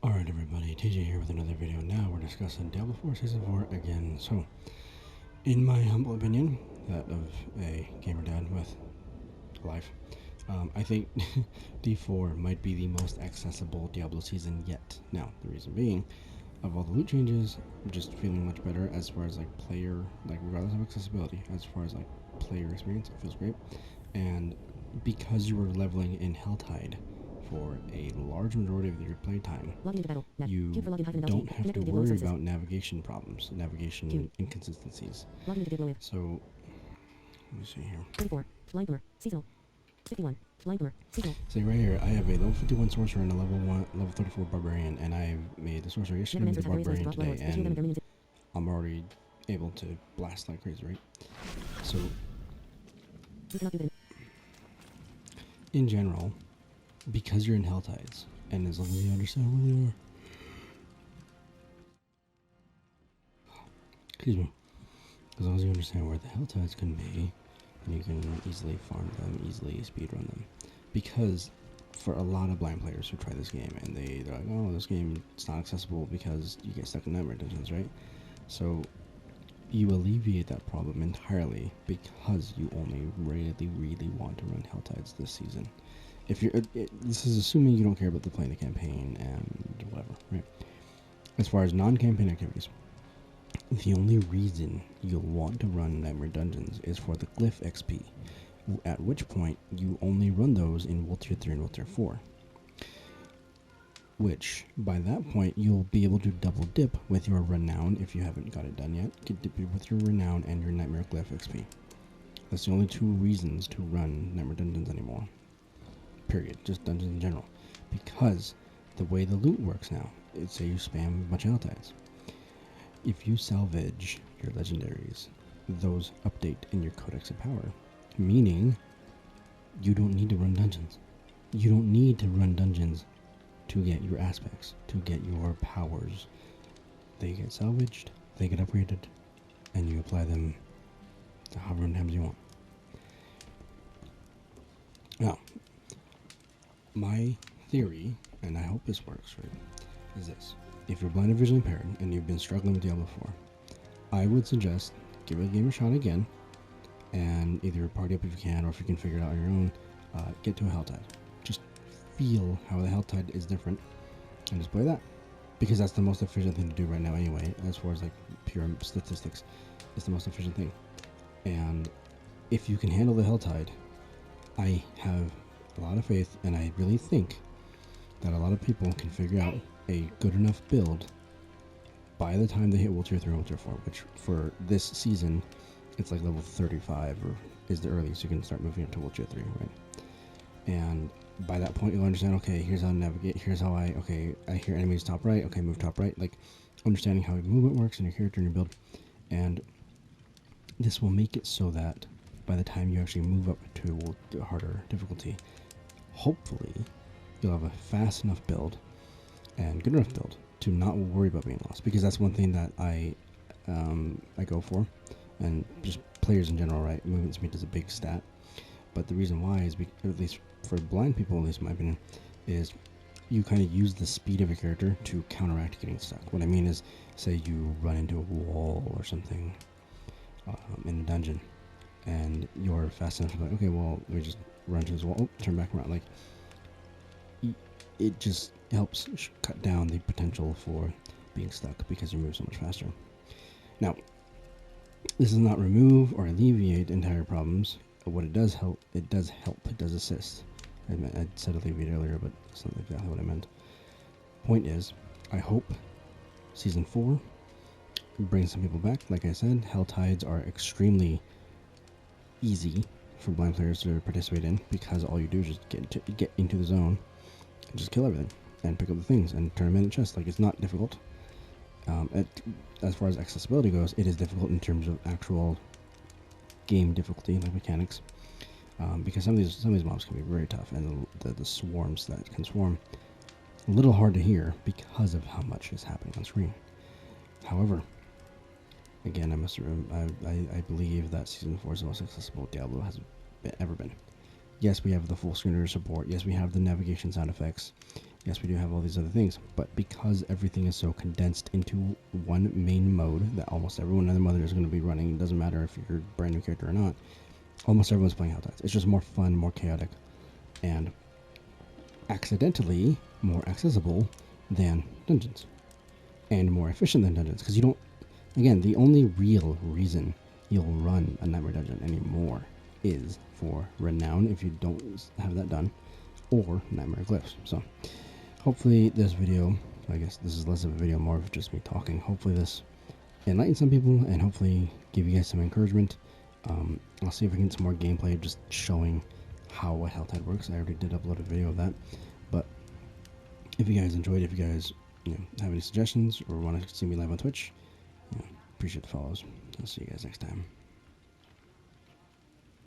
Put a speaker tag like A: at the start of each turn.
A: Alright everybody, TJ here with another video. Now we're discussing Diablo 4 Season 4 again. So, in my humble opinion, that of a gamer dad with life, I think D4 might be the most accessible Diablo season yet. Now, the reason being, of all the loot changes, I'm just feeling much better as far as like player, like regardless of accessibility, as far as like player experience, it feels great. And because you were leveling in Helltide for a large majority of your playtime, you don't have to worry about navigation problems, navigation inconsistencies. So, let me see here. So right here, I have a level 51 sorcerer and a level 34 barbarian, and I made the sorcerer yesterday with the barbarian today, and I'm already able to blast like crazy, right? So, in general, because you're in Helltides, and as long as you understand where they are, excuse me, as long as you understand where the Helltides can be, and you can easily farm them, easily speedrun them. Because for a lot of blind players who try this game, and they're like, oh, this game is not accessible because you get stuck in nightmare dungeons, right? So you alleviate that problem entirely because you only really want to run Helltides this season. If you're, this is assuming you don't care about the playing the campaign and whatever, right? As far as non-campaign activities, the only reason you'll want to run Nightmare Dungeons is for the Glyph XP, at which point you only run those in World Tier 3 and World Tier 4. Which, by that point, you'll be able to double dip with your Renown if you haven't got it done yet. You can dip it with your Renown and your Nightmare Glyph XP. That's the only two reasons to run Nightmare Dungeons anymore. Period. Just dungeons in general. Because the way the loot works now, it's say you spam a bunch of Helltides. If you salvage your legendaries, those update in your Codex of Power, meaning you don't need to run dungeons. You don't need to run dungeons to get your aspects, to get your powers. They get salvaged, they get upgraded, and you apply them however many times you want. Now, my theory, and I hope this works, right, is this. If you're blind or visually impaired and you've been struggling with Diablo 4, I would suggest give the game a shot again, and either party up if you can, or if you can figure it out on your own, get to a Helltide. Just feel how the Helltide is different, and just play that. Because that's the most efficient thing to do right now anyway, as far as like pure statistics. It's the most efficient thing. And if you can handle the Helltide, I have a lot of faith, and I really think that a lot of people can figure out a good enough build by the time they hit World Tier 3 and World Tier 4, which for this season, it's like level 35 or is the earliest you can start moving up to World Tier 3, right? And by that point, you'll understand, okay, here's how to navigate, here's how I hear enemies top right, okay, move top right, like understanding how your movement works and your character and your build. And this will make it so that by the time you actually move up to a harder difficulty, hopefully you'll have a fast enough build and good enough build to not worry about being lost, because that's one thing that I go for, and just players in general, right? Movement speed is a big stat, but the reason why is, at least for blind people, at least in my opinion, is you kind of use the speed of your character to counteract getting stuck. What I mean is, say you run into a wall or something in a dungeon, and you're fast enough to be like, okay, well, let me just run to this wall, oh, turn back around, like, it just helps cut down the potential for being stuck because you move so much faster. Now, this does not remove or alleviate entire problems. What it does help, it does assist. I said alleviate earlier, but that's not exactly what I meant. Point is, I hope Season 4 brings some people back. Like I said, Helltides are extremely easy for blind players to participate in, because all you do is just get into the zone, just kill everything and pick up the things and turn them in a chest. Like, it's not difficult. As far as accessibility goes, it is difficult in terms of actual game difficulty, like mechanics, because some of these mobs can be very tough, and the swarms that can swarm, a little hard to hear because of how much is happening on screen. However, again, I believe that Season 4 is the most accessible Diablo has ever been. Yes, we have the full screen reader support. Yes, we have the navigation sound effects. Yes, we do have all these other things, but because everything is so condensed into one main mode that almost everyone in the mother is going to be running, it doesn't matter if you're a brand new character or not, almost everyone's playing Hell Tides. It's just more fun, more chaotic, and accidentally more accessible than dungeons, and more efficient than dungeons, because you don't, again, the only real reason you'll run a Nightmare Dungeon anymore is for Renown if you don't have that done, or Nightmare Glyphs. So hopefully this video, I guess this is less of a video, more of just me talking, hopefully this enlightens some people and hopefully give you guys some encouragement. I'll see if I can get some more gameplay just showing how a Helltide works. I already did upload a video of that, but if you guys enjoyed, if you guys have any suggestions or want to see me live on Twitch, appreciate the follows. I'll see you guys next time.